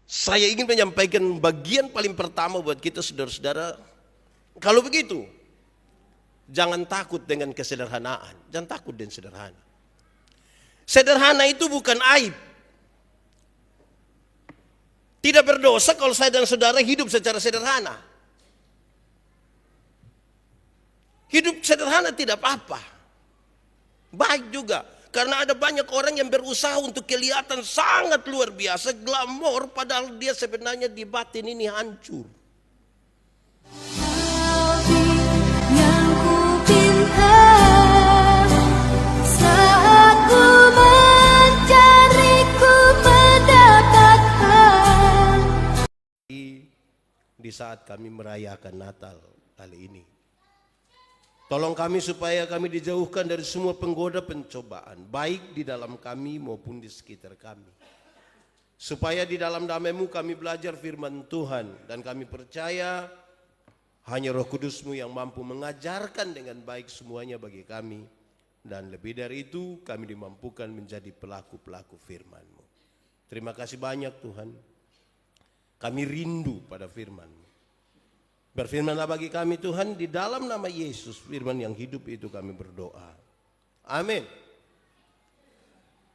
Saya ingin menyampaikan bagian paling pertama buat kita saudara-saudara. Kalau begitu, jangan takut dengan kesederhanaan. Jangan takut dengan sederhana. Sederhana itu bukan aib. Tidak berdosa kalau saya dan saudara hidup secara sederhana. Hidup sederhana tidak apa-apa. Baik juga. Karena ada banyak orang yang berusaha untuk kelihatan sangat luar biasa, glamor, padahal dia sebenarnya di batin ini hancur. Yang ku pinta saat ku mencari, ku mendapatkan. Di saat kami merayakan Natal kali ini, tolong kami supaya kami dijauhkan dari semua penggoda pencobaan, baik di dalam kami maupun di sekitar kami. Supaya di dalam damai-Mu kami belajar firman Tuhan, dan kami percaya hanya Roh Kudus-Mu yang mampu mengajarkan dengan baik semuanya bagi kami. Dan lebih dari itu, kami dimampukan menjadi pelaku-pelaku firman-Mu. Terima kasih banyak Tuhan. Kami rindu pada firman-Mu. Berfirmanlah bagi kami Tuhan, di dalam nama Yesus, firman yang hidup itu kami berdoa. Amin.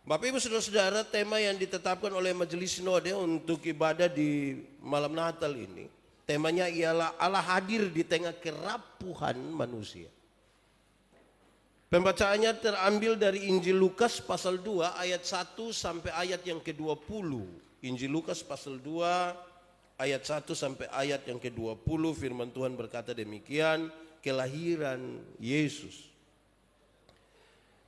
Bapak Ibu Saudara-saudara, tema yang ditetapkan oleh Majelis Sinode untuk ibadah di malam Natal ini, temanya ialah Allah hadir di tengah kerapuhan manusia. Pembacaannya terambil dari Injil Lukas pasal 2 ayat 1 sampai ayat yang ke-20. Injil Lukas pasal 2 ayat 1 sampai ayat yang ke-20, firman Tuhan berkata demikian, kelahiran Yesus.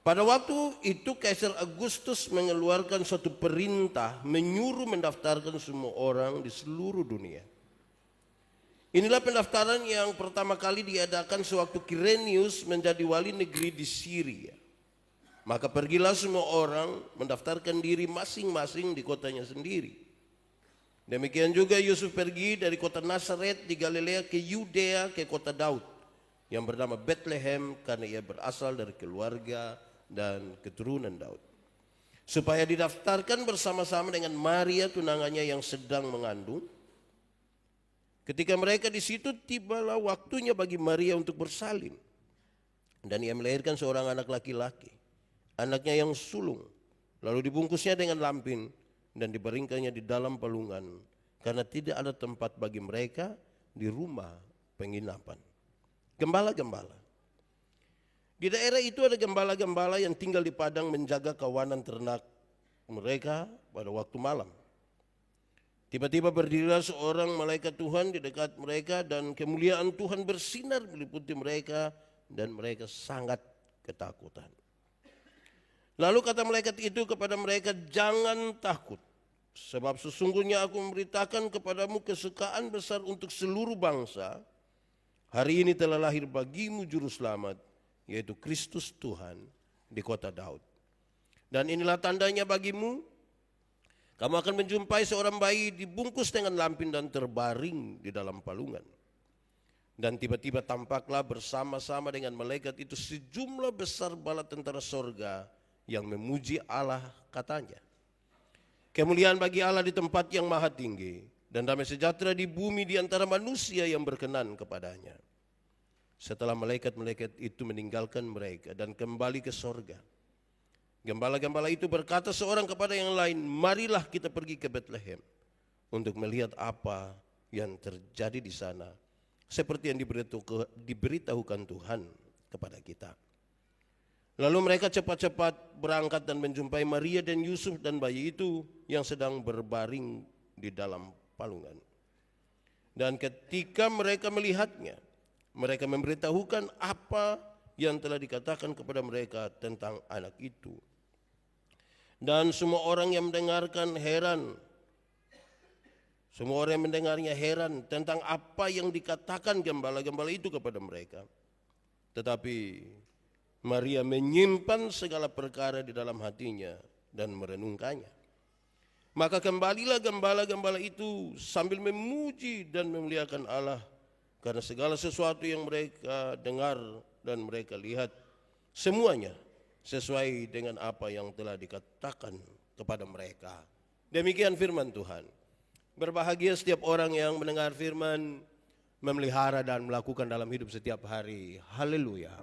Pada waktu itu Kaisar Agustus mengeluarkan suatu perintah menyuruh mendaftarkan semua orang di seluruh dunia. Inilah pendaftaran yang pertama kali diadakan sewaktu Kirenius menjadi wali negeri di Syria. Maka pergilah semua orang mendaftarkan diri masing-masing di kotanya sendiri. Demikian juga Yusuf pergi dari kota Nazaret di Galilea ke Yudea, ke kota Daud yang bernama Bethlehem, karena ia berasal dari keluarga dan keturunan Daud, supaya didaftarkan bersama-sama dengan Maria tunangannya yang sedang mengandung. Ketika mereka di situ, tibalah waktunya bagi Maria untuk bersalin, dan ia melahirkan seorang anak laki-laki, anaknya yang sulung. Lalu dibungkusnya dengan lampin dan dibaringkannya di dalam palungan, karena tidak ada tempat bagi mereka di rumah penginapan. Gembala-gembala. Di daerah itu ada gembala-gembala yang tinggal di padang menjaga kawanan ternak mereka pada waktu malam. Tiba-tiba berdirilah seorang malaikat Tuhan di dekat mereka, dan kemuliaan Tuhan bersinar meliputi mereka, dan mereka sangat ketakutan. Lalu kata malaikat itu kepada mereka, jangan takut, sebab sesungguhnya aku memberitakan kepadamu kesukaan besar untuk seluruh bangsa. Hari ini telah lahir bagimu juru selamat, yaitu Kristus Tuhan di kota Daud. Dan inilah tandanya bagimu, kamu akan menjumpai seorang bayi dibungkus dengan lampin dan terbaring di dalam palungan. Dan tiba-tiba tampaklah bersama-sama dengan malaikat itu sejumlah besar bala tentara sorga yang memuji Allah, katanya, kemuliaan bagi Allah di tempat yang maha tinggi, dan damai sejahtera di bumi di antara manusia yang berkenan kepadanya. Setelah malaikat-malaikat itu meninggalkan mereka dan kembali ke sorga, gembala-gembala itu berkata seorang kepada yang lain, marilah kita pergi ke Bethlehem untuk melihat apa yang terjadi di sana, seperti yang diberitahukan Tuhan kepada kita. Lalu mereka cepat-cepat berangkat dan menjumpai Maria dan Yusuf dan bayi itu yang sedang berbaring di dalam palungan. Dan ketika mereka melihatnya, mereka memberitahukan apa yang telah dikatakan kepada mereka tentang anak itu. Dan semua orang yang mendengarkan heran, semua orang yang mendengarnya heran tentang apa yang dikatakan gembala-gembala itu kepada mereka. Tetapi Maria menyimpan segala perkara di dalam hatinya dan merenungkannya. Maka kembalilah gembala-gembala itu sambil memuji dan memuliakan Allah, karena segala sesuatu yang mereka dengar dan mereka lihat, semuanya sesuai dengan apa yang telah dikatakan kepada mereka. Demikian firman Tuhan. Berbahagia setiap orang yang mendengar firman, memelihara dan melakukan dalam hidup setiap hari. Haleluya.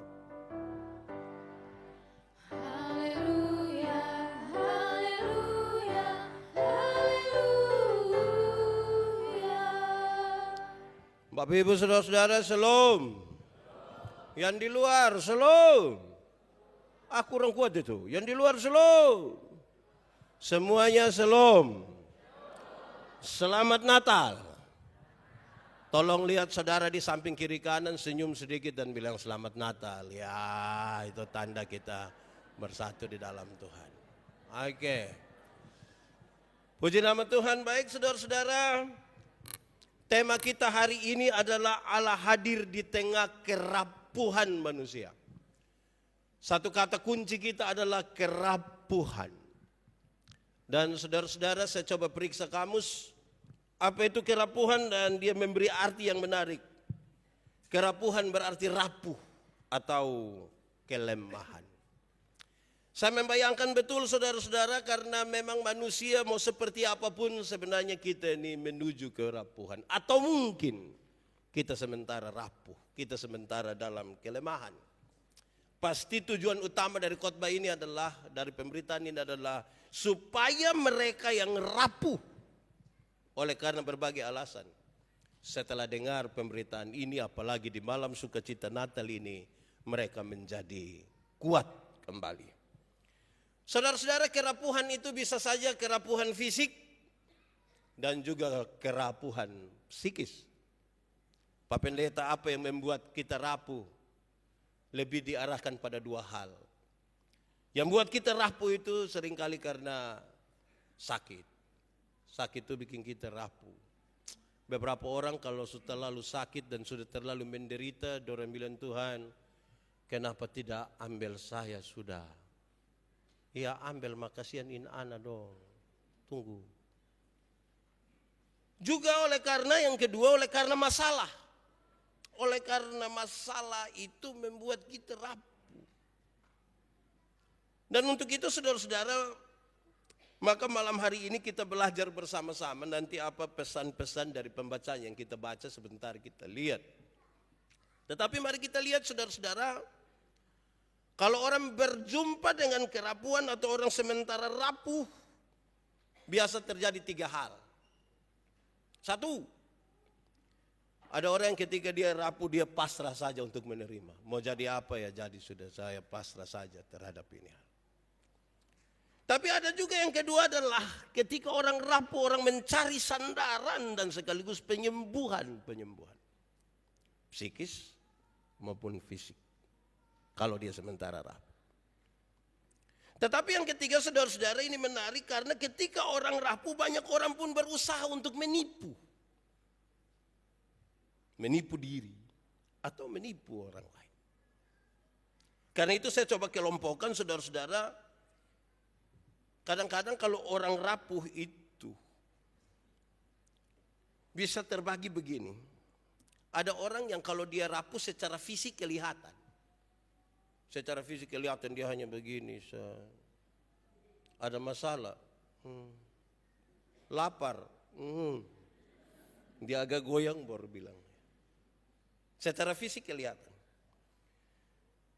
Haleluya, haleluya, haleluya. Bapak Ibu Saudara-saudara, shalom. Yang di luar, shalom. Aku kurang kuat itu. Yang di luar, shalom. Semuanya shalom. Selamat Natal. Tolong lihat saudara di samping kiri kanan, senyum sedikit dan bilang selamat Natal. Ya, itu tanda kita bersatu di dalam Tuhan. Oke. Puji nama Tuhan. Baik saudara-saudara, tema kita hari ini adalah Allah hadir di tengah kerapuhan manusia. Satu kata kunci kita adalah kerapuhan. Dan saudara-saudara, saya coba periksa kamus. Apa itu kerapuhan, dan dia memberi arti yang menarik. Kerapuhan berarti rapuh atau kelemahan. Saya membayangkan betul saudara-saudara, karena memang manusia mau seperti apapun sebenarnya kita ini menuju kerapuhan. Atau mungkin kita sementara rapuh, kita sementara dalam kelemahan. Pasti tujuan utama dari khotbah ini adalah, dari pemberitaan ini adalah supaya mereka yang rapuh oleh karena berbagai alasan, setelah dengar pemberitaan ini, apalagi di malam sukacita Natal ini, mereka menjadi kuat kembali. Saudara-saudara, kerapuhan itu bisa saja kerapuhan fisik dan juga kerapuhan psikis. Pak Pendeta, apa yang membuat kita rapuh? Lebih diarahkan pada dua hal. Yang buat kita rapuh itu seringkali karena sakit. Sakit itu bikin kita rapuh. Beberapa orang kalau sudah terlalu sakit dan sudah terlalu menderita, dorang bilang, Tuhan, kenapa tidak ambil saya sudah? Ya ambil, makasihanin anak dong. Tunggu. Juga oleh karena yang kedua, oleh karena masalah. Oleh karena masalah itu membuat kita rapuh. Dan untuk itu saudara-saudara, maka malam hari ini kita belajar bersama-sama. Nanti apa pesan-pesan dari pembacaan yang kita baca sebentar kita lihat. Tetapi mari kita lihat saudara-saudara, kalau orang berjumpa dengan kerapuhan atau orang sementara rapuh, biasa terjadi tiga hal. Satu, ada orang yang ketika dia rapuh, dia pasrah saja untuk menerima. Mau jadi apa ya jadi, sudah saya pasrah saja terhadap ini. Tapi ada juga yang kedua adalah ketika orang rapuh, orang mencari sandaran dan sekaligus penyembuhan. Psikis maupun fisik. Kalau dia sementara rapuh. Tetapi yang ketiga saudara-saudara, ini menarik karena ketika orang rapuh, banyak orang pun berusaha untuk menipu. Menipu diri atau menipu orang lain. Karena itu saya coba kelompokkan saudara-saudara. Kadang-kadang kalau orang rapuh itu bisa terbagi begini. Ada orang yang kalau dia rapuh secara fisik kelihatan. Secara fisik kelihatan dia hanya begini. Ada masalah. Lapar. Dia agak goyang baru bilang. Secara fisik kelihatan.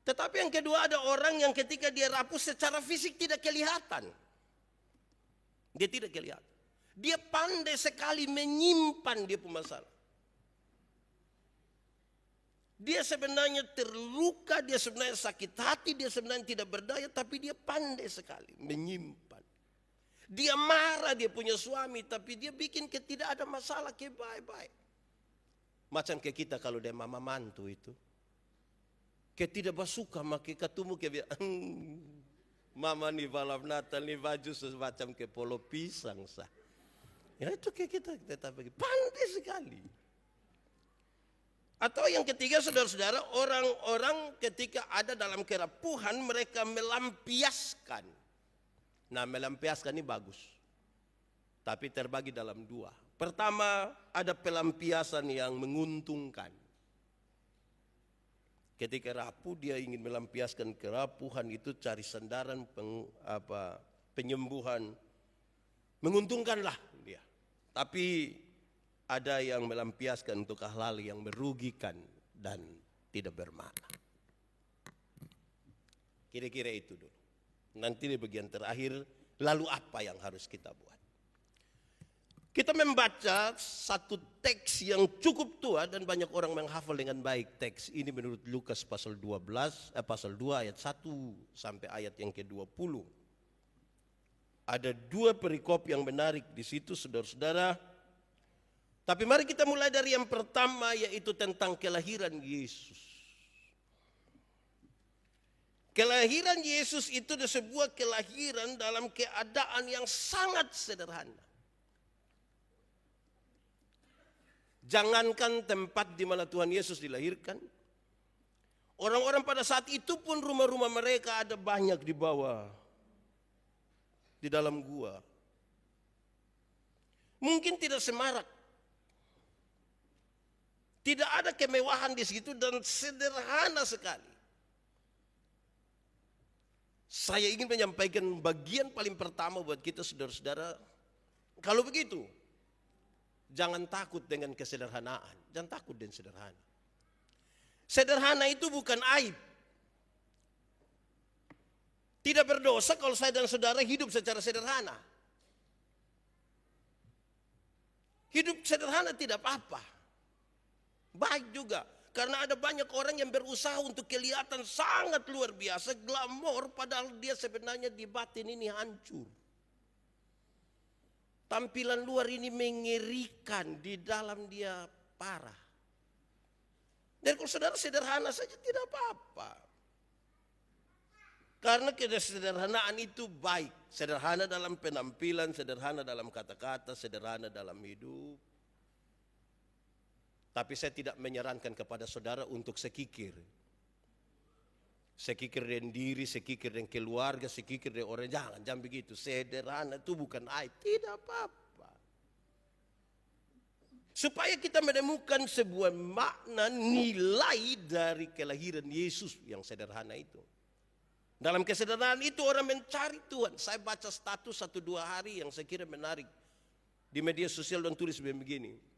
Tetapi yang kedua, ada orang yang ketika dia rapuh secara fisik tidak kelihatan. Dia tidak kelihatan. Dia pandai sekali menyimpan dia masalah. Dia sebenarnya terluka, dia sebenarnya sakit hati, dia sebenarnya tidak berdaya, tapi dia pandai sekali menyimpan. Dia marah, dia punya suami, tapi dia bikin tidak ada masalah, kayak baik-baik. Macam kayak kita kalau dia mama mantu itu. Kayak tidak bersuka, maka ketemu kayak mama nih malam Natal nih baju semacam ke polo pisang sah. Ya itu kayak kita tetap begitu. Pandai sekali. Atau yang ketiga saudara-saudara, orang-orang ketika ada dalam kerapuhan mereka melampiaskan. Nah melampiaskan ini bagus. Tapi terbagi dalam dua. Pertama, ada pelampiasan yang menguntungkan. Ketika rapuh dia ingin melampiaskan kerapuhan itu, cari sandaran penyembuhan. Menguntungkanlah dia. Tapi ada yang melampiaskan untuk hal-hal yang merugikan dan tidak bermakna. Kira-kira itu dulu. Nanti di bagian terakhir, lalu apa yang harus kita buat? Kita membaca satu teks yang cukup tua dan banyak orang menghafal dengan baik teks ini menurut Lukas pasal 2 ayat 1 sampai ayat yang ke-20. Ada dua perikop yang menarik di situ, saudara-saudara. Tapi mari kita mulai dari yang pertama, yaitu tentang kelahiran Yesus. Kelahiran Yesus itu adalah sebuah kelahiran dalam keadaan yang sangat sederhana. Jangankan tempat di mana Tuhan Yesus dilahirkan, orang-orang pada saat itu pun rumah-rumah mereka ada banyak di bawah, di dalam gua. Mungkin tidak semarak, tidak ada kemewahan di situ dan sederhana sekali. Saya ingin menyampaikan bagian paling pertama buat kita saudara-saudara. Kalau begitu, jangan takut dengan kesederhanaan. Jangan takut dengan sederhana. Sederhana itu bukan aib. Tidak berdosa kalau saya dan saudara hidup secara sederhana. Hidup sederhana tidak apa-apa. Baik juga. Karena ada banyak orang yang berusaha untuk kelihatan sangat luar biasa, glamor, padahal dia sebenarnya di batin ini hancur. Tampilan luar ini mengerikan, di dalam dia parah. Dan kalau saudara sederhana saja tidak apa-apa. Karena kesederhanaan itu baik. Sederhana dalam penampilan, sederhana dalam kata-kata, sederhana dalam hidup. Tapi saya tidak menyarankan kepada saudara untuk sekikir. Sekikir dengan diri, sekikir dengan keluarga, sekikir dengan orang. Jangan begitu. Sederhana itu bukan aib. Tidak apa-apa. Supaya kita menemukan sebuah makna nilai dari kelahiran Yesus yang sederhana itu. Dalam kesederhanaan itu orang mencari Tuhan. Saya baca status 1-2 hari yang saya kira menarik. Di media sosial dan tulis begini.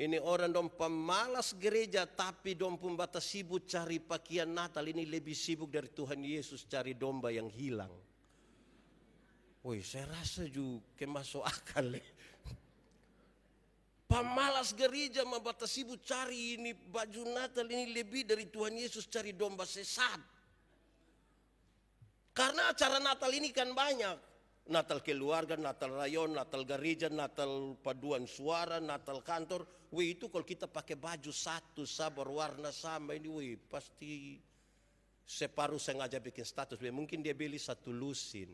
Ini orang dong pemalas gereja tapi dong pembatas sibuk cari pakaian Natal. Ini lebih sibuk dari Tuhan Yesus cari domba yang hilang. Woi, saya rasa juga masuk akal. Pemalas gereja membatas sibuk cari ini baju Natal ini lebih dari Tuhan Yesus cari domba sesat. Karena acara Natal ini kan banyak. Natal keluarga, Natal rayon, Natal gereja, Natal paduan suara, Natal kantor. Wih, itu kalau kita pakai baju satu, sabar warna sama ini, wih, pasti separuh sengaja bikin status. Mungkin dia beli satu lusin.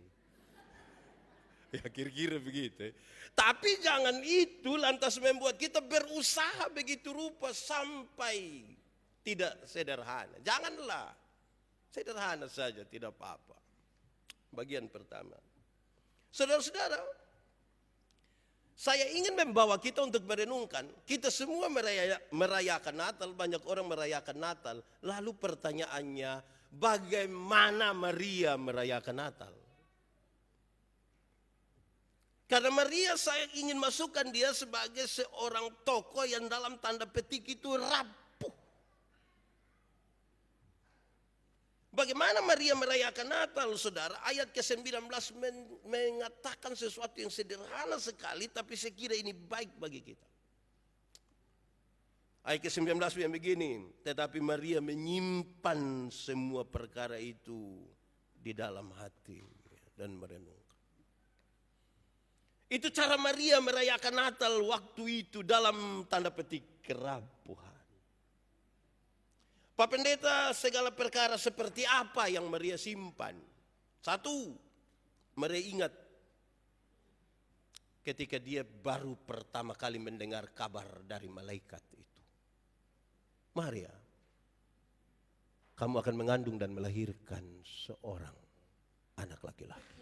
Ya kira-kira begitu. Tapi jangan itu lantas membuat kita berusaha begitu rupa sampai tidak sederhana. Janganlah. Sederhana saja, tidak apa-apa. Bagian pertama. Saudara-saudara, saya ingin membawa kita untuk merenungkan. Kita semua merayakan Natal, banyak orang merayakan Natal. Lalu pertanyaannya, bagaimana Maria merayakan Natal? Karena Maria saya ingin masukkan dia sebagai seorang tokoh yang dalam tanda petik itu rapuh. Bagaimana Maria merayakan Natal, saudara? Ayat ke-19 mengatakan sesuatu yang sederhana sekali, tapi saya kira ini baik bagi kita. Ayat ke-19 yang begini, tetapi Maria menyimpan semua perkara itu di dalam hati dan merenungkan. Itu cara Maria merayakan Natal waktu itu dalam tanda petik kerapuhan. Pak Pendeta, segala perkara seperti apa yang Maria simpan? Satu, Maria ingat ketika dia baru pertama kali mendengar kabar dari malaikat itu. Maria, kamu akan mengandung dan melahirkan seorang anak laki-laki.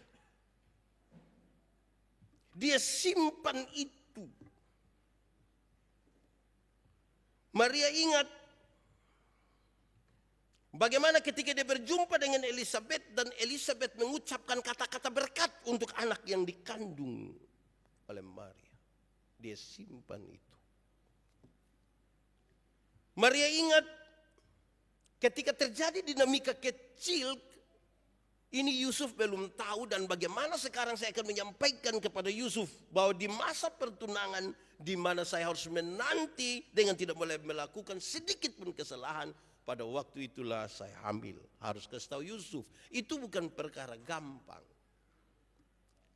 Dia simpan itu. Maria ingat bagaimana ketika dia berjumpa dengan Elizabeth dan Elizabeth mengucapkan kata-kata berkat untuk anak yang dikandung oleh Maria. Dia simpan itu. Maria ingat ketika terjadi dinamika kecil, ini Yusuf belum tahu, dan bagaimana sekarang saya akan menyampaikan kepada Yusuf bahwa di masa pertunangan di mana saya harus menanti dengan tidak boleh melakukan sedikit pun kesalahan, pada waktu itulah saya hamil. Harus kasih tahu Yusuf, itu bukan perkara gampang.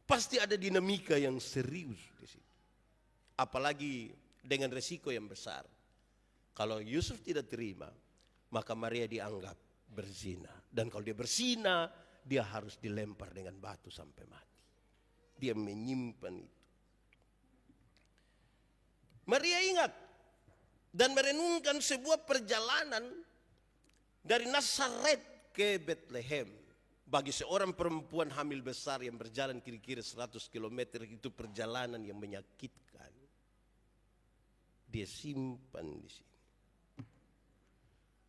Pasti ada dinamika yang serius di situ. Apalagi dengan resiko yang besar. Kalau Yusuf tidak terima, maka Maria dianggap berzina. Dan kalau dia berzina, dia harus dilempar dengan batu sampai mati. Dia menyimpan itu. Maria ingat dan merenungkan sebuah perjalanan dari Nazaret ke Bethlehem. Bagi seorang perempuan hamil besar yang berjalan kira-kira 100 km, itu perjalanan yang menyakitkan. Dia simpan di sini.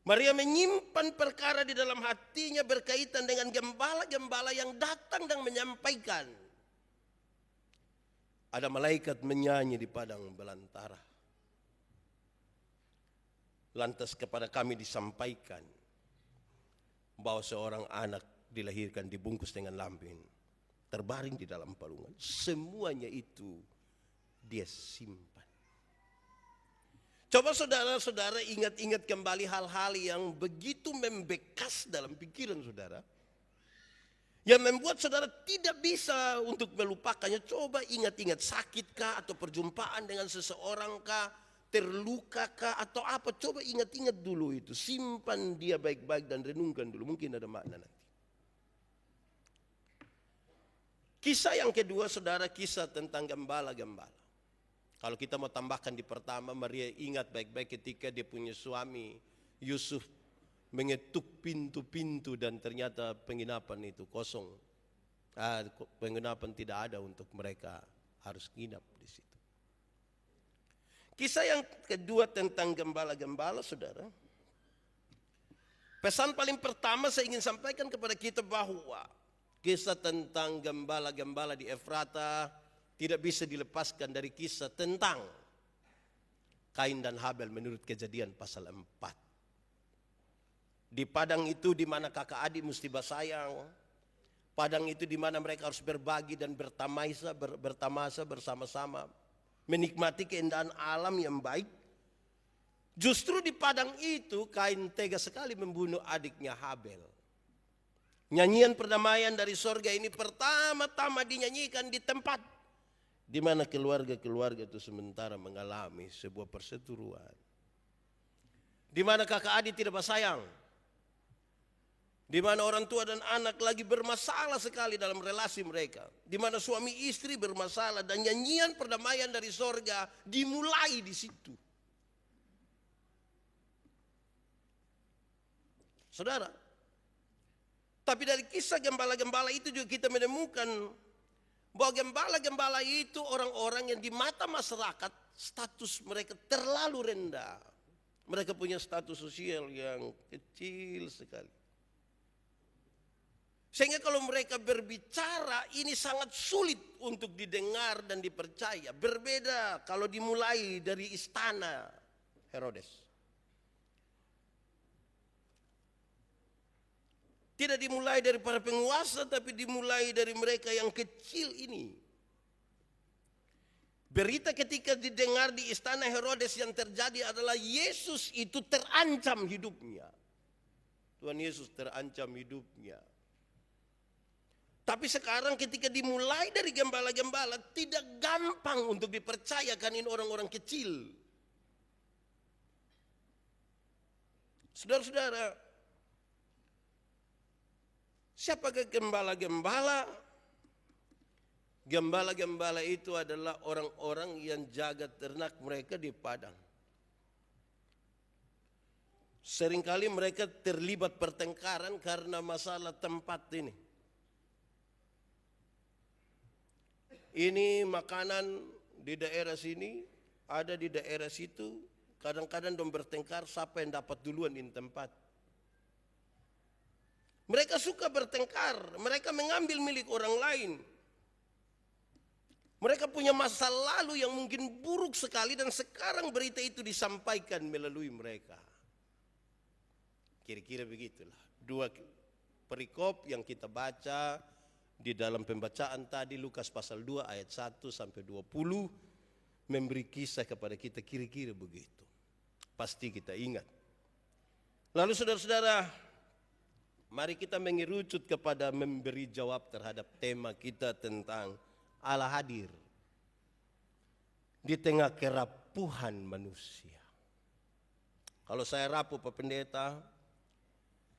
Maria menyimpan perkara di dalam hatinya berkaitan dengan gembala-gembala yang datang dan menyampaikan. Ada malaikat menyanyi di padang belantara. Lantas kepada kami disampaikan bahwa seorang anak dilahirkan dibungkus dengan lampin, terbaring di dalam palungan. Semuanya itu dia simpan. Coba saudara-saudara ingat-ingat kembali hal-hal yang begitu membekas dalam pikiran saudara, yang membuat saudara tidak bisa untuk melupakannya. Coba ingat-ingat, sakitkah atau perjumpaan dengan seseorang kah, terlukakah atau apa. Coba ingat-ingat dulu itu, simpan dia baik-baik dan renungkan dulu, mungkin ada makna nanti. Kisah yang kedua saudara, kisah tentang gembala-gembala. Kalau kita mau tambahkan di pertama, Maria ingat baik-baik ketika dia punya suami Yusuf mengetuk pintu-pintu dan ternyata penginapan itu kosong. Penginapan tidak ada untuk mereka, harus nginap di situ. Kisah yang kedua tentang gembala-gembala saudara. Pesan paling pertama saya ingin sampaikan kepada kita bahwa kisah tentang gembala-gembala di Efrata tidak bisa dilepaskan dari kisah tentang Kain dan Habel menurut Kejadian pasal 4. Di padang itu di mana kakak adik mesti bersayang. Padang itu di mana mereka harus berbagi dan bertamasa bersama-sama. Menikmati keindahan alam yang baik. Justru di padang itu Kain tega sekali membunuh adiknya Habel. Nyanyian perdamaian dari sorga ini pertama-tama dinyanyikan di tempat di mana keluarga-keluarga itu sementara mengalami sebuah perseteruan. Di mana kakak adik tidak bersayang. Di mana orang tua dan anak lagi bermasalah sekali dalam relasi mereka. Di mana suami istri bermasalah dan nyanyian perdamaian dari sorga dimulai di situ. Saudara, tapi dari kisah gembala-gembala itu juga kita menemukan bahwa gembala-gembala itu orang-orang yang di mata masyarakat status mereka terlalu rendah. Mereka punya status sosial yang kecil sekali. Sehingga kalau mereka berbicara ini sangat sulit untuk didengar dan dipercaya. Berbeda kalau dimulai dari istana Herodes. Tidak dimulai dari para penguasa, tapi dimulai dari mereka yang kecil ini. Berita ketika didengar di istana Herodes yang terjadi adalah Yesus itu terancam hidupnya. Tuhan Yesus terancam hidupnya. Tapi sekarang ketika dimulai dari gembala-gembala, tidak gampang untuk dipercayakan ini orang-orang kecil. Saudara-saudara, siapakah gembala-gembala? Gembala-gembala itu adalah orang-orang yang jaga ternak mereka di padang. Seringkali mereka terlibat pertengkaran karena masalah tempat ini. Ini makanan di daerah sini, ada di daerah situ. Kadang-kadang dong bertengkar siapa yang dapat duluan di tempat. Mereka suka bertengkar, mereka mengambil milik orang lain. Mereka punya masa lalu yang mungkin buruk sekali dan sekarang berita itu disampaikan melalui mereka. Kira-kira begitulah. Dua perikop yang kita baca di dalam pembacaan tadi, Lukas pasal 2 ayat 1 sampai 20, memberi kisah kepada kita kira-kira begitu. Pasti kita ingat. Lalu saudara-saudara, mari kita mengerucut kepada memberi jawab terhadap tema kita tentang Allah hadir di tengah kerapuhan manusia. Kalau saya rapuh Pak Pendeta,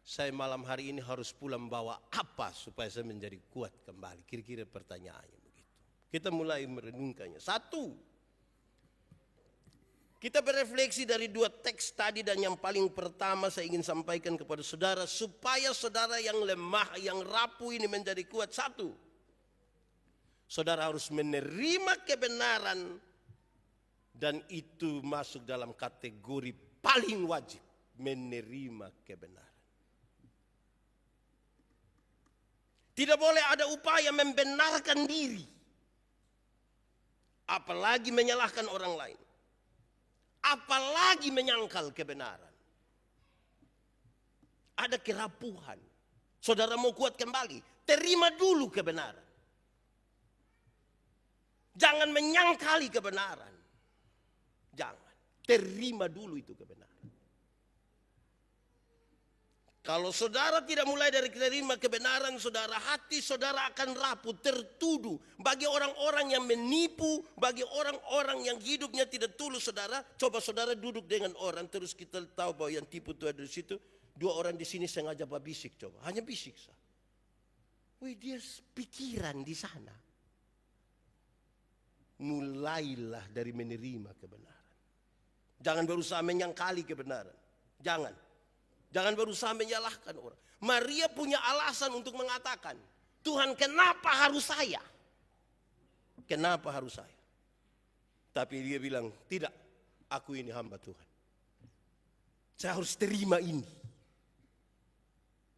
saya malam hari ini harus pulang bawa apa supaya saya menjadi kuat kembali? Kira-kira pertanyaannya begitu. Kita mulai merenungkannya. Satu, kita berefleksi dari dua teks tadi, dan yang paling pertama saya ingin sampaikan kepada saudara, supaya saudara yang lemah, yang rapuh ini menjadi kuat. Satu, saudara harus menerima kebenaran, dan itu masuk dalam kategori paling wajib, menerima kebenaran. Tidak boleh ada upaya membenarkan diri, apalagi menyalahkan orang lain, apalagi menyangkal kebenaran. Ada kerapuhan. Saudara mau kuat kembali, terima dulu kebenaran. Jangan menyangkali kebenaran. Jangan. Terima dulu itu kebenaran. Kalau saudara tidak mulai dari terima kebenaran, saudara, hati saudara akan rapuh, tertuduh. Bagi orang-orang yang menipu, bagi orang-orang yang hidupnya tidak tulus, saudara, coba saudara duduk dengan orang, terus kita tahu bahwa yang tipu itu ada di situ. Dua orang di sini sengaja bisik, coba, hanya bisik sah. Wih, dia pikiran di sana. Mulailah dari menerima kebenaran. Jangan berusaha menyangkali kebenaran. Jangan berusaha menyalahkan orang. Maria punya alasan untuk mengatakan, Tuhan, kenapa harus saya? Kenapa harus saya? Tapi dia bilang, tidak, aku ini hamba Tuhan. Saya harus terima ini.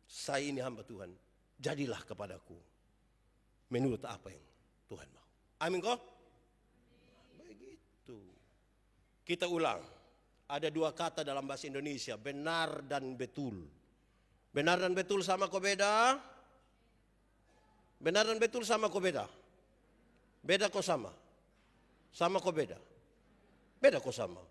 Saya ini hamba Tuhan. Jadilah kepadaku menurut apa yang Tuhan mau. Amin kok? Begitu. Kita ulang. Ada dua kata dalam bahasa Indonesia, benar dan betul. Benar dan betul sama kok beda? Benar dan betul sama kok beda? Beda kok sama? Sama kok beda? Beda kok sama?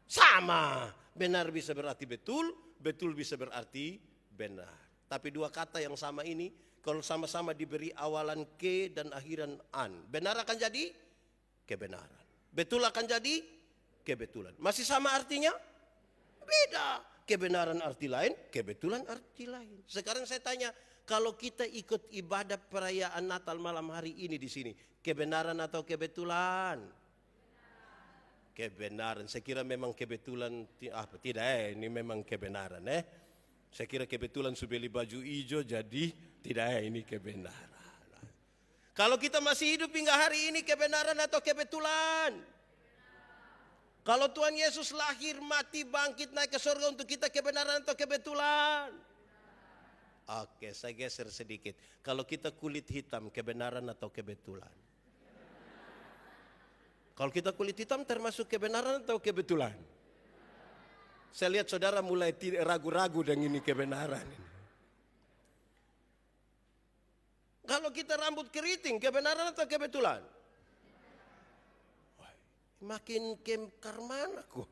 Sama. Benar bisa berarti betul, betul bisa berarti benar. Tapi dua kata yang sama ini, kalau sama-sama diberi awalan ke dan akhiran an, benar akan jadi kebenaran. Betul akan jadi kebetulan. Masih sama artinya? Beda. Kebenaran arti lain, kebetulan arti lain. Sekarang saya tanya, kalau kita ikut ibadah perayaan Natal malam hari ini di sini, kebenaran atau kebetulan? Kebenaran. Saya kira memang kebetulan, tidak ini memang kebenaran Saya kira kebetulan sudah beli baju hijau, jadi tidak ini kebenaran. Kalau kita masih hidup hingga hari ini, kebenaran atau kebetulan? Kalau Tuhan Yesus lahir, mati, bangkit, naik ke surga untuk kita, kebenaran atau kebetulan? Oke, saya geser sedikit. Kalau kita kulit hitam, kebenaran atau kebetulan? Kalau kita kulit hitam termasuk kebenaran atau kebetulan? Saya lihat saudara mulai ragu-ragu dengan ini kebenaran. Kalau kita rambut keriting, kebenaran atau kebetulan? Makin kemkar mana kok.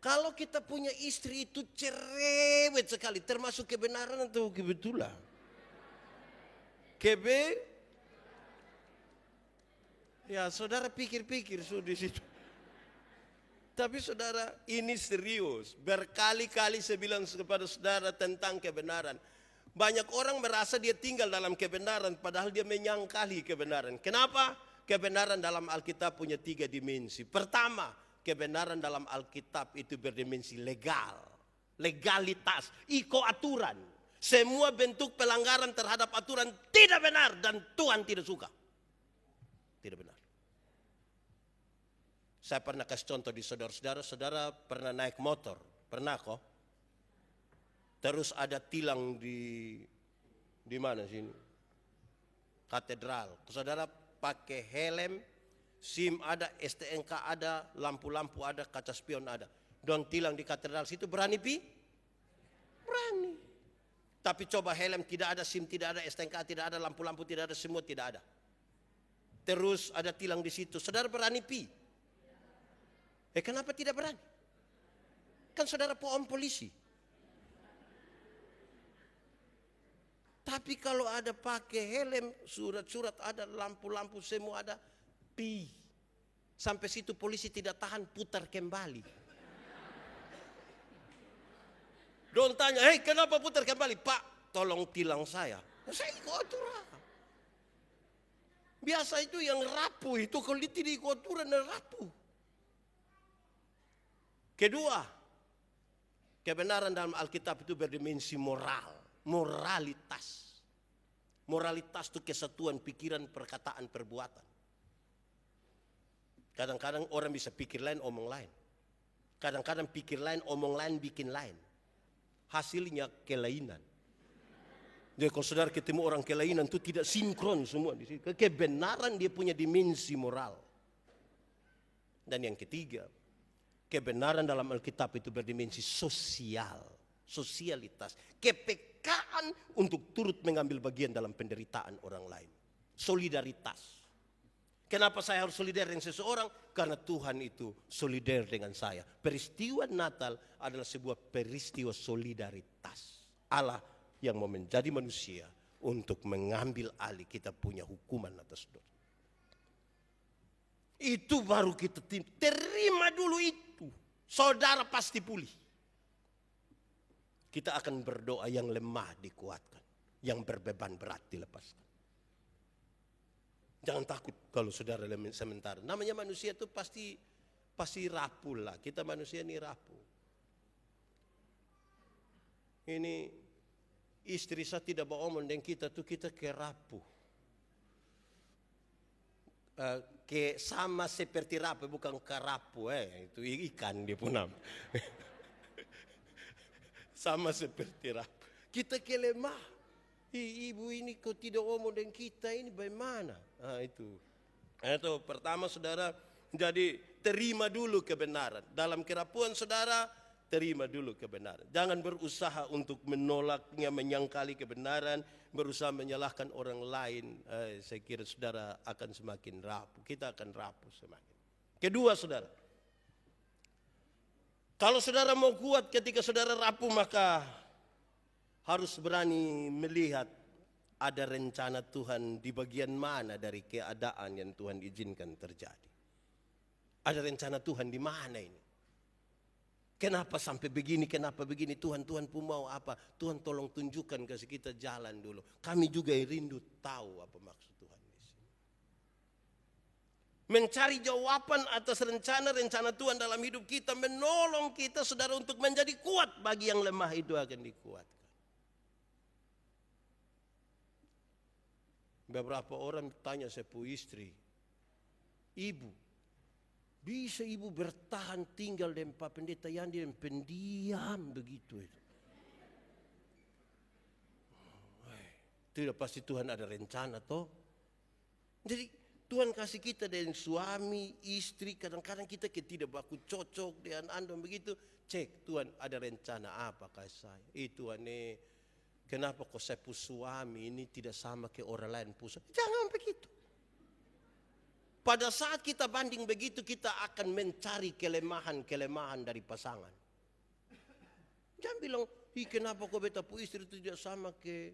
Kalau kita punya istri itu cerewet sekali, termasuk kebenaran atau kebetulan? Ya saudara pikir-pikir sudah di situ. Tapi saudara, ini serius. Berkali-kali saya bilang kepada saudara tentang kebenaran. Banyak orang merasa dia tinggal dalam kebenaran, padahal dia menyangkali kebenaran. Kenapa? Kebenaran dalam Alkitab punya 3 dimensi. Pertama, kebenaran dalam Alkitab itu berdimensi legal. Legalitas, aturan. Semua bentuk pelanggaran terhadap aturan tidak benar dan Tuhan tidak suka. Tidak benar. Saya pernah kasih contoh di saudara-saudara, saudara pernah naik motor, pernah kok? Terus ada tilang di mana sini? Katedral. Saudara pakai helm, SIM ada, STNK ada, lampu-lampu ada, kaca spion ada. Don tilang di katedral situ berani pi? Berani. Tapi coba helm tidak ada, SIM tidak ada, STNK tidak ada, lampu-lampu tidak ada, semua tidak ada. Terus ada tilang di situ. Saudara berani pi? Kenapa tidak berani? Kan saudara polisi. Tapi kalau ada pakai helm, surat-surat ada, lampu-lampu semua ada, pi. Sampai situ polisi tidak tahan, putar kembali. Don tanya, kenapa putar kembali? Pak, tolong tilang saya. Saya ikut aturan. Biasa itu yang rapuh itu, kalau tidak ikut aturan dan rapuh. Kedua, kebenaran dalam Alkitab itu berdimensi moral. Moralitas. Moralitas itu kesatuan pikiran, perkataan, perbuatan. Kadang-kadang orang bisa pikir lain, omong lain. Kadang-kadang pikir lain, omong lain, bikin lain. Hasilnya kelainan. Jadi kalau saudara ketemu orang kelainan itu tidak sinkron semua di situ. Kebenaran dia punya dimensi moral. Dan yang ketiga, kebenaran dalam Alkitab itu berdimensi sosial. Sosialitas, kepekaan untuk turut mengambil bagian dalam penderitaan orang lain. Solidaritas. Kenapa saya harus solidar dengan seseorang? Karena Tuhan itu solidar dengan saya. Peristiwa Natal adalah sebuah peristiwa solidaritas. Allah yang mau menjadi manusia untuk mengambil alih kita punya hukuman atas dosa. Itu baru kita terima dulu itu. Saudara pasti pulih. Kita akan berdoa yang lemah dikuatkan. Yang berbeban berat dilepaskan. Jangan takut kalau saudara sementara. Namanya manusia itu pasti rapuh lah. Kita manusia ini rapuh. Ini istri saya tidak beromong dengan kita tuh kita kerapuh. Sama seperti rapuh bukan kerapu. Itu ikan dia pun nama. Sama seperti rapuh. Kita kelemah. Ibu ini kok tidak omong dengan kita ini bagaimana? Itu pertama saudara, jadi terima dulu kebenaran. Dalam kerapuhan saudara, terima dulu kebenaran. Jangan berusaha untuk menolaknya, menyangkali kebenaran, berusaha menyalahkan orang lain. Saya kira saudara akan semakin rapuh. Kita akan rapuh semakin. Kedua saudara, kalau saudara mau kuat ketika saudara rapuh, maka harus berani melihat ada rencana Tuhan di bagian mana dari keadaan yang Tuhan izinkan terjadi. Ada rencana Tuhan di mana ini? Kenapa sampai begini, kenapa begini? Tuhan pun mau apa? Tuhan tolong tunjukkan kasih kita jalan dulu. Kami juga rindu tahu apa maksud Tuhan di sini. Mencari jawaban atas rencana-rencana Tuhan dalam hidup kita, menolong kita saudara untuk menjadi kuat. Bagi yang lemah itu akan dikuatkan. Beberapa orang tanya saya pu istri, ibu, bisa ibu bertahan tinggal dengan Pak Pendeta Yandi dan pendiam begitu itu? Tidak, pasti Tuhan ada rencana toh. Jadi Tuhan kasih kita dengan suami, istri, kadang-kadang kita tidak baku cocok dengan Anda begitu. Cek Tuhan ada rencana apa kasih saya? Tuhan kenapa kok saya pu suami ini tidak sama ke orang lain pu? Jangan begitu. Pada saat kita banding begitu, kita akan mencari kelemahan-kelemahan dari pasangan. Jangan bilang, kenapa kok beta pu istri itu tidak sama ke,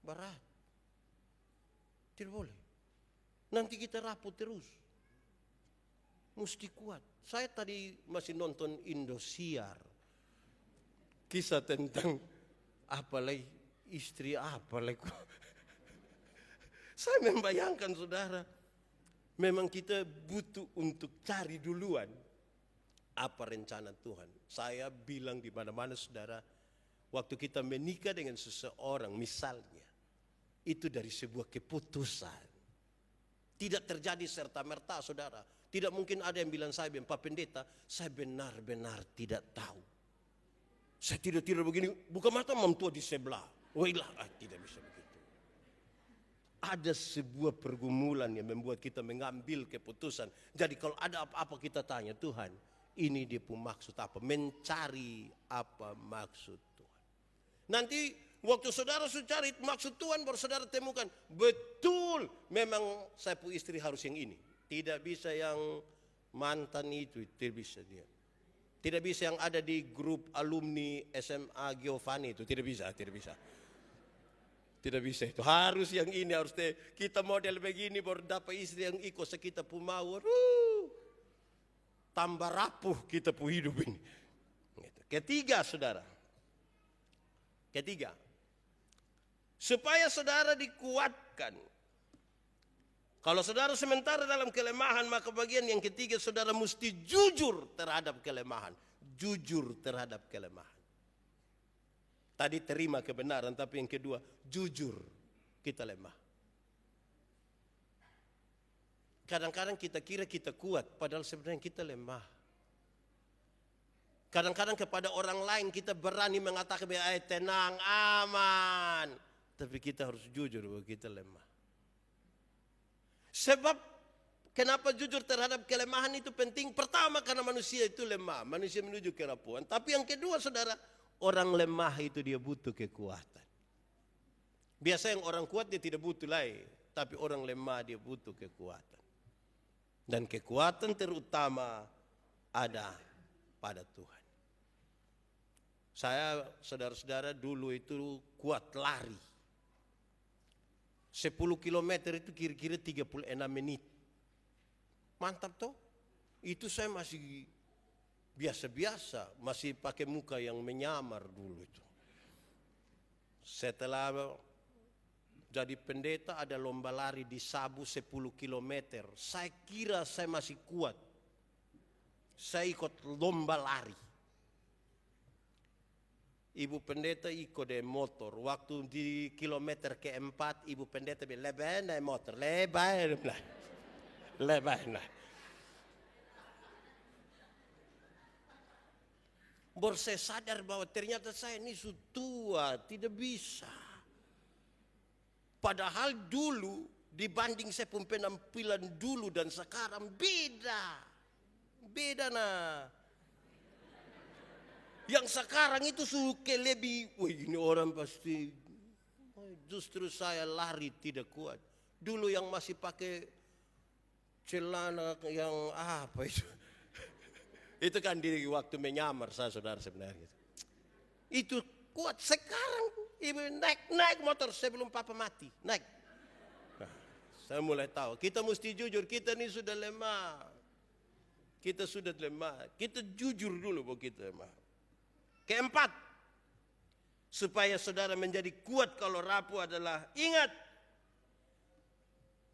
berat. Tidak boleh. Nanti kita rapuh terus. Mesti kuat. Saya tadi masih nonton Indosiar. Kisah tentang apalagi istri apalagi. Saya membayangkan saudara. Memang kita butuh untuk cari duluan apa rencana Tuhan. Saya bilang di mana-mana saudara, waktu kita menikah dengan seseorang misalnya, itu dari sebuah keputusan. Tidak terjadi serta-merta saudara. Tidak mungkin ada yang bilang saya, Pak Pendeta, saya benar-benar tidak tahu. Saya tidak begini, buka mata mamtua di sebelah. Tidak bisa begitu. ada sebuah pergumulan yang membuat kita mengambil keputusan. Jadi kalau ada apa-apa kita tanya, Tuhan, ini dia pun maksud apa? Mencari apa maksud Tuhan. Nanti waktu saudara sudah cari maksud Tuhan, baru saudara temukan, betul memang saya pun istri harus yang ini. Tidak bisa yang mantan itu, tidak bisa dia. Tidak bisa yang ada di grup alumni SMA Giovanni itu, tidak bisa, tidak bisa. Tidak bisa itu, harus yang ini, harus kita model begini baru dapat istri yang ikut kita pun mau. Tambah rapuh kita pun hidup ini. Ketiga saudara, ketiga, supaya saudara dikuatkan. Kalau saudara sementara dalam kelemahan, maka bagian yang ketiga saudara mesti jujur terhadap kelemahan. Jujur terhadap kelemahan. Tadi terima kebenaran, tapi yang kedua jujur kita lemah. Kadang-kadang kita kira kita kuat, padahal sebenarnya kita lemah. Kadang-kadang kepada orang lain kita berani mengatakan, tenang, aman. Tapi kita harus jujur bahwa kita lemah. Sebab kenapa jujur terhadap kelemahan itu penting? Pertama karena manusia itu lemah, manusia menuju kerapuhan. Tapi yang kedua saudara, orang lemah itu dia butuh kekuatan. Biasa yang orang kuat dia tidak butuh lain, tapi orang lemah dia butuh kekuatan. Dan kekuatan terutama ada pada Tuhan. Saya saudara-saudara dulu itu kuat lari. 10 kilometer itu kira-kira 36 menit. Mantap toh? Itu saya masih biasa-biasa, masih pakai muka yang menyamar dulu itu. Setelah jadi pendeta ada lomba lari di Sabu 10 kilometer. Saya kira saya masih kuat. Saya ikut lomba lari. Ibu pendeta ikut dengan motor. Waktu di kilometer keempat, ibu pendeta bilang, lebih naik motor, lebih naik. Baru saya sadar bahwa ternyata saya ini sudah tua, tidak bisa. Padahal dulu dibanding saya pun penampilan dulu dan sekarang beda. Beda nah. Yang sekarang itu suka lebih, wah ini orang pasti, justru saya lari tidak kuat. Dulu yang masih pakai celana yang apa itu. Itu kan di waktu menyamar saya saudara sebenarnya. Itu kuat. Sekarang ibu naik motor sebelum papa mati. Naik. Nah, saya mulai tahu. Kita mesti jujur. Kita ini sudah lemah. Kita sudah lemah. Kita jujur dulu bahwa kita lemah. Keempat. Supaya saudara menjadi kuat kalau rapuh adalah ingat.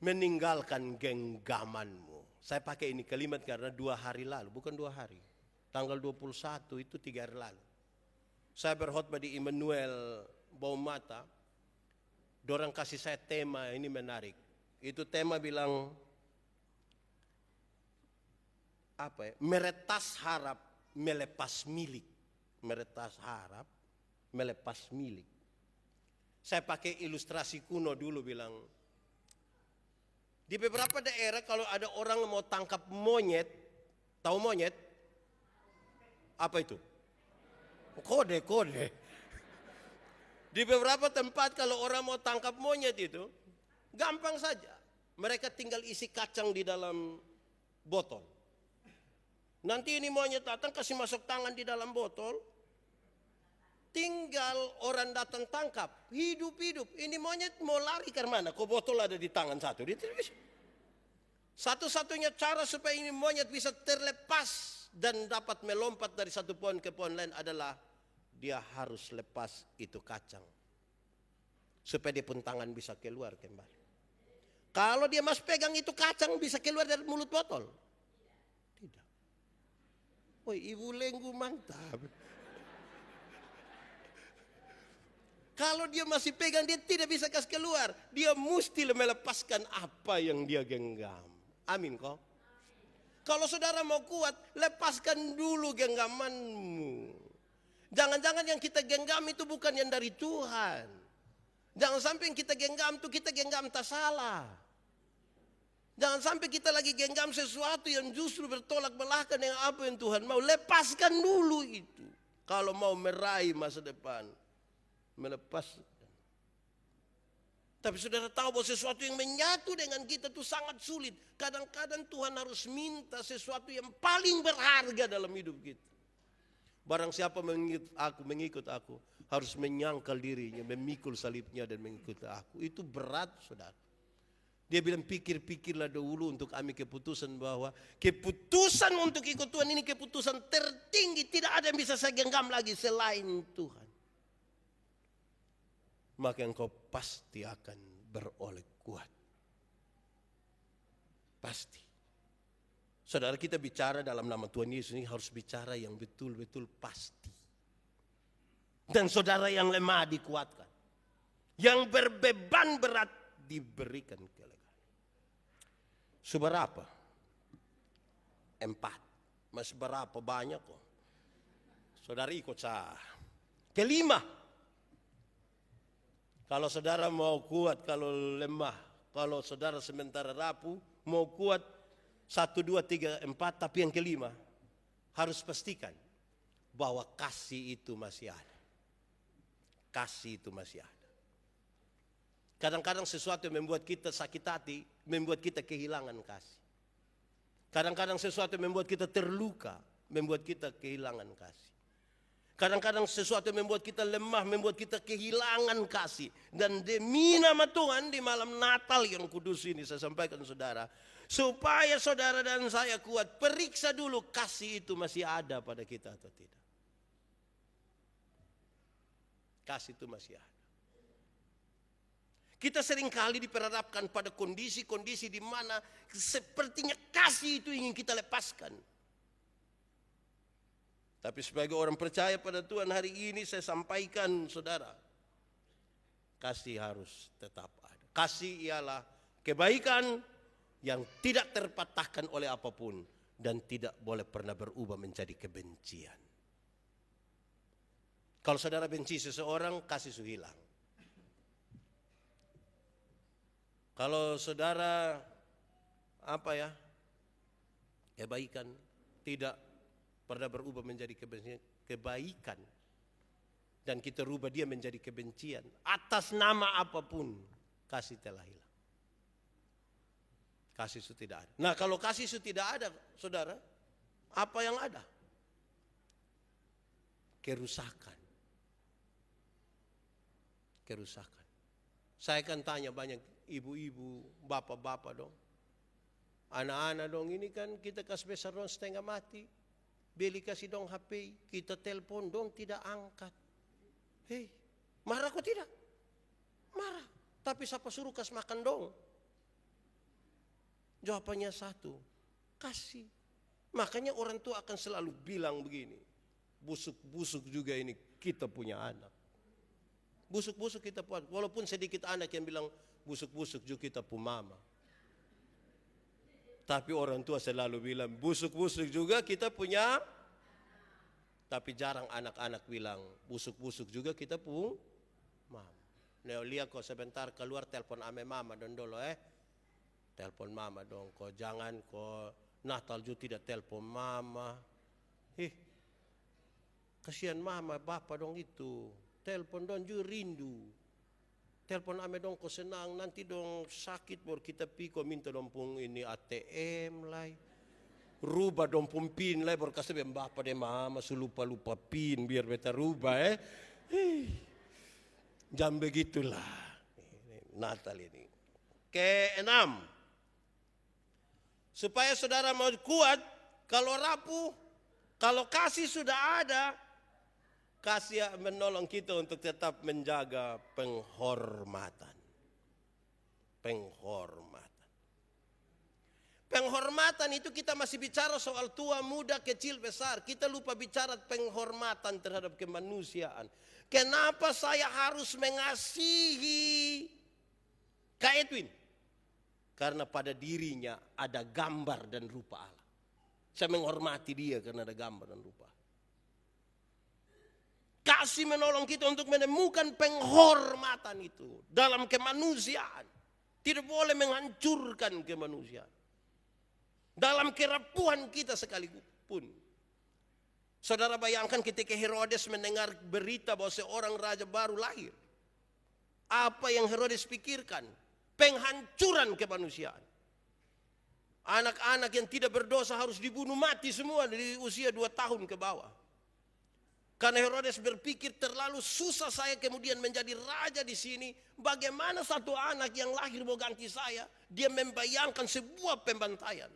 Meninggalkan genggamanmu. Saya pakai ini kalimat karena 2 hari lalu, bukan 2 hari. Tanggal 21 itu 3 hari lalu. Saya berkhotbah di Immanuel Baumata. Dorang kasih saya tema, ini menarik. Itu tema bilang, apa ya? Meretas harap, melepas milik. Meretas harap, melepas milik. Saya pakai ilustrasi kuno dulu bilang, di beberapa daerah kalau ada orang mau tangkap monyet, tahu monyet? Apa itu? Kode. Di beberapa tempat kalau orang mau tangkap monyet itu, gampang saja. Mereka tinggal isi kacang di dalam botol. Nanti ini monyet datang kasih masuk tangan di dalam botol. Tinggal orang datang tangkap. Hidup-hidup. Ini monyet mau lari ke mana? Kok botol ada di tangan satu? Dia tidak bisa. Satu-satunya cara supaya ini monyet bisa terlepas dan dapat melompat dari satu pohon ke pohon lain adalah dia harus lepas itu kacang. Supaya dia pun tangan bisa keluar kembali. Kalau dia masih pegang itu kacang bisa keluar dari mulut botol? Tidak. Woi, ibu lenggu mantap. Kalau dia masih pegang dia tidak bisa kasih keluar. Dia mesti melepaskan apa yang dia genggam. Amin kok. Kalau saudara mau kuat, lepaskan dulu genggamanmu. Jangan-jangan yang kita genggam itu bukan yang dari Tuhan. Jangan sampai yang kita genggam tuh kita genggam tak salah. Jangan sampai kita lagi genggam sesuatu yang justru bertolak belakang dengan apa yang Tuhan mau. Lepaskan dulu itu. Kalau mau meraih masa depan. Melepaskan. Tapi saudara tahu bahwa sesuatu yang menyatu dengan kita itu sangat sulit. Kadang-kadang Tuhan harus minta sesuatu yang paling berharga dalam hidup kita. Barang siapa mengikut aku harus menyangkal dirinya, memikul salibnya dan mengikut aku. Itu berat saudara. Dia bilang pikir-pikirlah dahulu untuk ambil keputusan bahwa keputusan untuk ikut Tuhan ini keputusan tertinggi. Tidak ada yang bisa saya genggam lagi selain Tuhan. Maka engkau pasti akan beroleh kuat. Pasti. Saudara, kita bicara dalam nama Tuhan Yesus ini harus bicara yang betul-betul pasti. Dan saudara yang lemah dikuatkan. Yang berbeban berat diberikan kelegaan. Seberapa? 4. Mas berapa banyak kok. Saudara ikut saya. Kelima. Kalau saudara mau kuat, kalau lemah. Kalau saudara sementara rapuh, mau kuat 1, 2, 3, 4. Tapi yang kelima, harus pastikan bahwa kasih itu masih ada. Kasih itu masih ada. Kadang-kadang sesuatu yang membuat kita sakit hati, membuat kita kehilangan kasih. Kadang-kadang sesuatu yang membuat kita terluka, membuat kita kehilangan kasih. Kadang-kadang sesuatu yang membuat kita lemah, membuat kita kehilangan kasih. Dan demi nama Tuhan di malam Natal yang kudus ini saya sampaikan saudara. Supaya saudara dan saya kuat, periksa dulu kasih itu masih ada pada kita atau tidak. Kasih itu masih ada. Kita seringkali diperhadapkan pada kondisi-kondisi di mana sepertinya kasih itu ingin kita lepaskan. Tapi sebagai orang percaya pada Tuhan hari ini saya sampaikan saudara. Kasih harus tetap ada. Kasih ialah kebaikan yang tidak terpatahkan oleh apapun. Dan tidak boleh pernah berubah menjadi kebencian. Kalau saudara benci seseorang, kasih su hilang. Kalau saudara kebaikan tidak pernah berubah menjadi kebaikan. Dan kita rubah dia menjadi kebencian. Atas nama apapun, kasih telah hilang. Kasih itu tidak ada. Nah kalau kasih itu tidak ada, saudara, apa yang ada? Kerusakan. Kerusakan. Saya kan tanya banyak ibu-ibu, bapak-bapak dong. Anak-anak dong ini kan kita kasih besar dong setengah mati. Beli kasih dong HP, kita telepon dong tidak angkat. Hei, marah kok tidak? Marah. Tapi siapa suruh kasih makan dong? Jawabannya satu, kasih. Makanya orang tua akan selalu bilang begini, busuk-busuk juga ini kita punya anak. Busuk-busuk kita punya, walaupun sedikit anak yang bilang busuk-busuk juga kita punya mama. Tapi orang tua selalu bilang busuk-busuk juga kita punya. Tapi jarang anak-anak bilang busuk-busuk juga kita punya mama. Neo lihat kok sebentar keluar telepon ame mama dong dulu telepon mama dong kok jangan kok Natal juga tidak telepon mama. Kasihan mama bapak dong itu. Telepon dong juga rindu. Telepon ame dong kok senang nanti dong sakit baru kita piko minta dong pung ini ATM lah. Rubah dong pung pin lah baru kasih bapak deh mama lupa pin biar beta rubah Jam begitulah Natal ini. Keenam, supaya saudara mau kuat, kalau rapuh, kalau kasih sudah ada, kasih menolong kita untuk tetap menjaga penghormatan. Penghormatan. Penghormatan itu kita masih bicara soal tua, muda, kecil, besar. Kita lupa bicara penghormatan terhadap kemanusiaan. Kenapa saya harus mengasihi Kak Edwin? Karena pada dirinya ada gambar dan rupa Allah. Saya menghormati dia karena ada gambar dan rupa. kasih menolong kita untuk menemukan penghormatan itu dalam kemanusiaan. Tidak boleh menghancurkan kemanusiaan. Dalam kerapuhan kita sekalipun. Saudara bayangkan ketika Herodes mendengar berita bahwa seorang raja baru lahir. Apa yang Herodes pikirkan? Penghancuran kemanusiaan. Anak-anak yang tidak berdosa harus dibunuh mati semua dari usia 2 tahun ke bawah. Karena Herodes berpikir terlalu susah saya kemudian menjadi raja di sini. Bagaimana satu anak yang lahir mau ganti saya? Dia membayangkan sebuah pembantaian.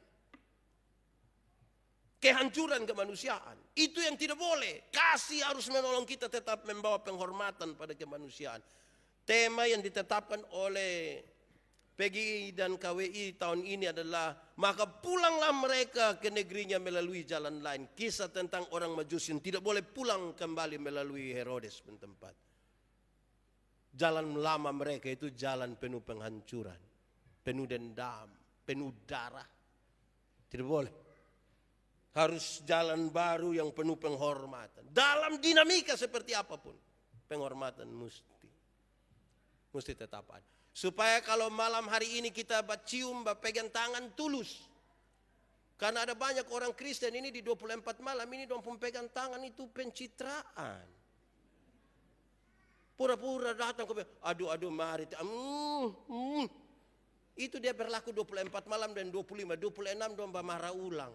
Kehancuran kemanusiaan. Itu yang tidak boleh. Kasih harus menolong kita tetap membawa penghormatan pada kemanusiaan. Tema yang ditetapkan oleh PGI dan KWI tahun ini adalah maka pulanglah mereka ke negerinya melalui jalan lain. Kisah tentang orang Majusi yang tidak boleh pulang kembali melalui Herodes tempat. Jalan lama mereka itu jalan penuh penghancuran, penuh dendam, penuh darah. Tidak boleh. Harus jalan baru yang penuh penghormatan. Dalam dinamika seperti apapun, penghormatan mesti tetap ada. Supaya kalau malam hari ini kita cium, pegang tangan tulus. Karena ada banyak orang Kristen ini di 24 malam ini dong pegang tangan itu pencitraan. Pura-pura datang ke aduh mari. Itu dia berlaku 24 malam dan 25, 26 dong marah ulang.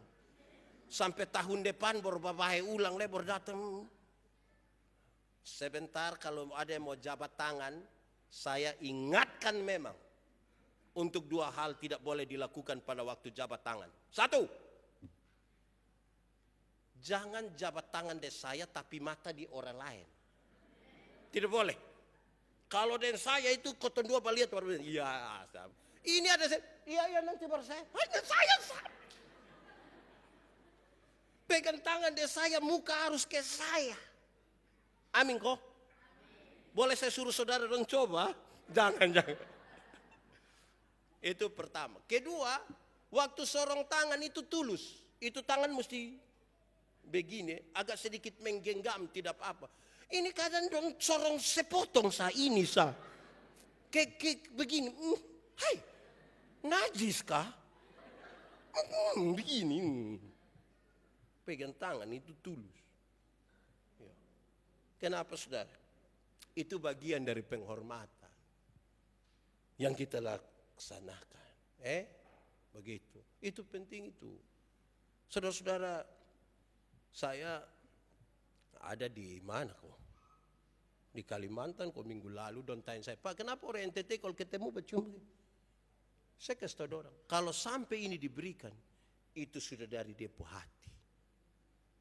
Sampai tahun depan baru bapak ulang lebor datang. Sebentar kalau ada yang mau jabat tangan, saya ingatkan memang untuk 2 hal tidak boleh dilakukan pada waktu jabat tangan. 1, jangan jabat tangan di saya tapi mata di orang lain. Tidak boleh. Kalau dengan saya itu koton 2 lihat baru iya. Ini ada saya. Iya nanti baru saya. Hanya saya. Pegang tangan dia saya, muka harus ke saya. Amin kok? Boleh saya suruh saudara dong coba? Jangan. Itu pertama. Kedua, waktu sorong tangan itu tulus. Itu tangan mesti begini, agak sedikit menggenggam, tidak apa-apa. Ini kadang dong sorong sepotong ini Kayak begini. Hai, najis kah? Begini. Pegang tangan itu tulus. Ya. Kenapa saudara? Itu bagian dari penghormatan yang kita laksanakan. Begitu. Itu penting itu. Saudara-saudara, saya ada di mana kok? Di Kalimantan kok minggu lalu don tanya saya, Pak kenapa orang NTT kalau ketemu bercium? Saya kasih tahu orang, kalau sampai ini diberikan, itu sudah dari dia hati.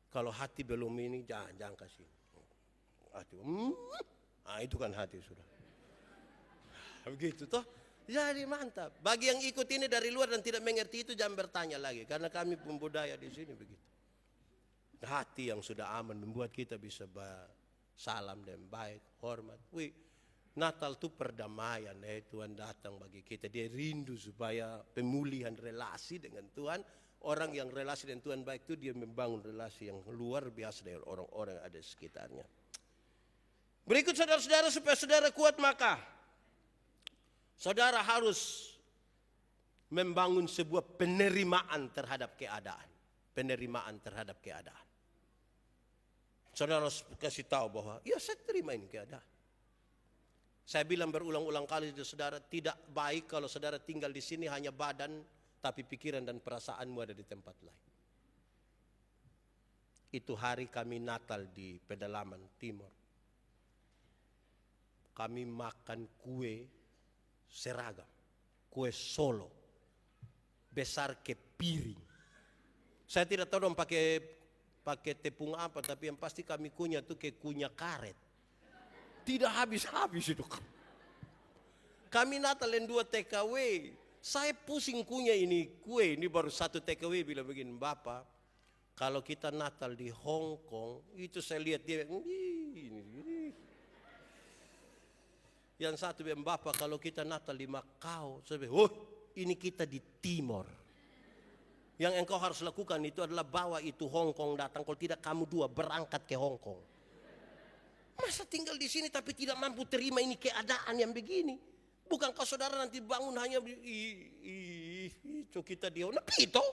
Kalau hati belum ini, jangan kasih. Itu kan hati sudah. Begitu toh. Jadi mantap. Bagi yang ikut ini dari luar dan tidak mengerti itu jangan bertanya lagi. Karena kami pun budaya di sini begitu. Hati yang sudah aman membuat kita bisa salam dan baik, hormat. Natal itu perdamaian. Tuhan datang bagi kita. Dia rindu supaya pemulihan relasi dengan Tuhan. Orang yang relasi dengan Tuhan baik itu dia membangun relasi yang luar biasa dengan orang-orang yang ada di sekitarnya. Berikut saudara-saudara supaya saudara kuat maka saudara harus membangun sebuah penerimaan terhadap keadaan. Penerimaan terhadap keadaan. Saudara harus kasih tahu bahwa ya saya terima ini keadaan. Saya bilang berulang-ulang kali ke saudara, tidak baik kalau saudara tinggal di sini hanya badan tapi pikiran dan perasaanmu ada di tempat lain. Itu hari kami Natal di pedalaman timur. Kami makan kue seragam, kue Solo, besar ke piring. Saya tidak tahu dong pakai tepung apa, tapi yang pasti kami kunyah tuh kayak kunyah karet. Tidak habis-habis itu. Kami Natal yang 2 TKW. Saya pusing kunyah ini kue, ini baru 1 TKW bilang begini, Bapak, kalau kita Natal di Hong Kong, itu saya lihat dia, ini. Yang satu bilang, Bapak kalau kita Natal di Macau, saya bilang, ini kita di Timor. Yang engkau harus lakukan itu adalah bawa itu Hong Kong datang, kalau tidak kamu 2 berangkat ke Hong Kong. Masa tinggal di sini tapi tidak mampu terima ini keadaan yang begini? Bukankah saudara nanti bangun hanya kita dia pito?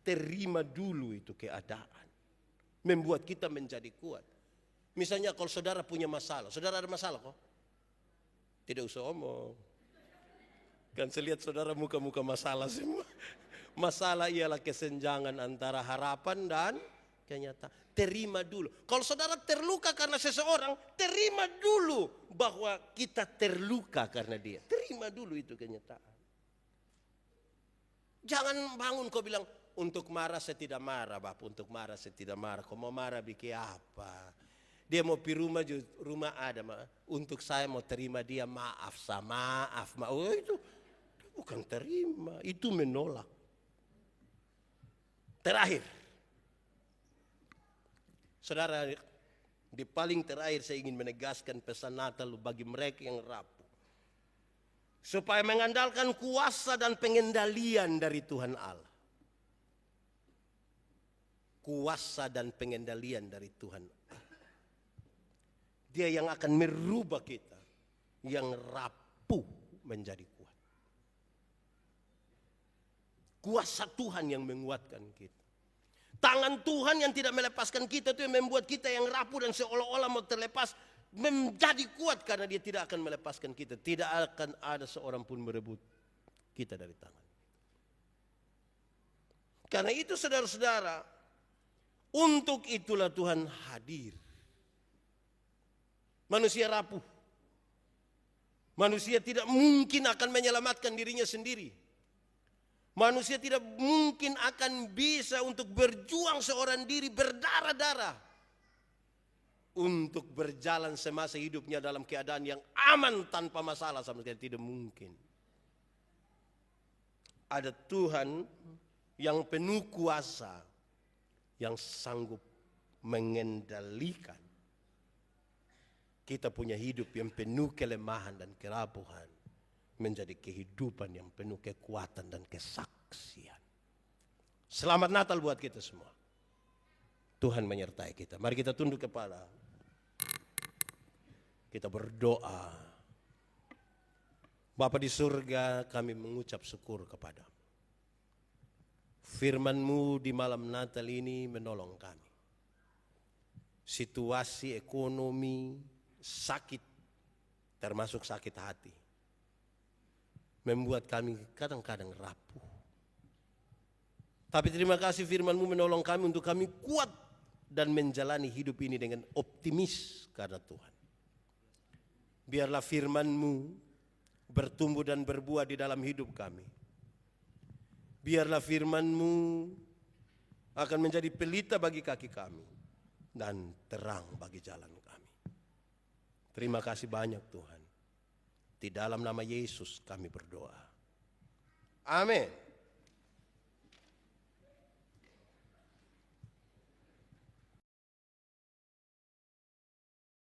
Terima dulu itu keadaan. Membuat kita menjadi kuat. Misalnya kalau saudara punya masalah. Saudara ada masalah kok? Tidak usah omong. Kan saya lihat saudara muka-muka masalah semua. Masalah ialah kesenjangan antara harapan dan kenyataan. Terima dulu. Kalau saudara terluka karena seseorang, terima dulu bahwa kita terluka karena dia. Terima dulu itu kenyataan. Jangan bangun kau bilang, untuk marah saya tidak marah, Bapak. Untuk marah saya tidak marah. Kau mau marah bikin apa? Dia mau pi rumah ada. Untuk saya mau terima dia maaf. Oh itu bukan terima. Itu menolak. Terakhir. Saudara, di paling terakhir saya ingin menegaskan pesan Natal bagi mereka yang rapuh. Supaya mengandalkan kuasa dan pengendalian dari Tuhan Allah. Kuasa dan pengendalian dari Tuhan Allah. Dia yang akan merubah kita. Yang rapuh menjadi kuat. Kuasa Tuhan yang menguatkan kita. Tangan Tuhan yang tidak melepaskan kita itu yang membuat kita yang rapuh dan seolah-olah mau terlepas menjadi kuat karena dia tidak akan melepaskan kita. Tidak akan ada seorang pun merebut kita dari tangan. Karena itu saudara-saudara, untuk itulah Tuhan hadir. Manusia rapuh. Manusia tidak mungkin akan menyelamatkan dirinya sendiri. Manusia tidak mungkin akan bisa untuk berjuang seorang diri berdarah-darah. Untuk berjalan semasa hidupnya dalam keadaan yang aman tanpa masalah sama sekali tidak mungkin. Ada Tuhan yang penuh kuasa, yang sanggup mengendalikan. Kita punya hidup yang penuh kelemahan dan kerapuhan. Menjadi kehidupan yang penuh kekuatan dan kesaksian. Selamat Natal buat kita semua. Tuhan menyertai kita. Mari kita tunduk kepala. Kita berdoa. Bapa di surga, kami mengucap syukur kepadamu. Firman-Mu di malam Natal ini menolong kami. Situasi ekonomi sakit, termasuk sakit hati. Membuat kami kadang-kadang rapuh. Tapi terima kasih firman-Mu menolong kami untuk kami kuat dan menjalani hidup ini dengan optimis karena Tuhan. Biarlah firman-Mu bertumbuh dan berbuah di dalam hidup kami. Biarlah firman-Mu akan menjadi pelita bagi kaki kami dan terang bagi jalan kami. Terima kasih banyak Tuhan. Di dalam nama Yesus kami berdoa. Amin.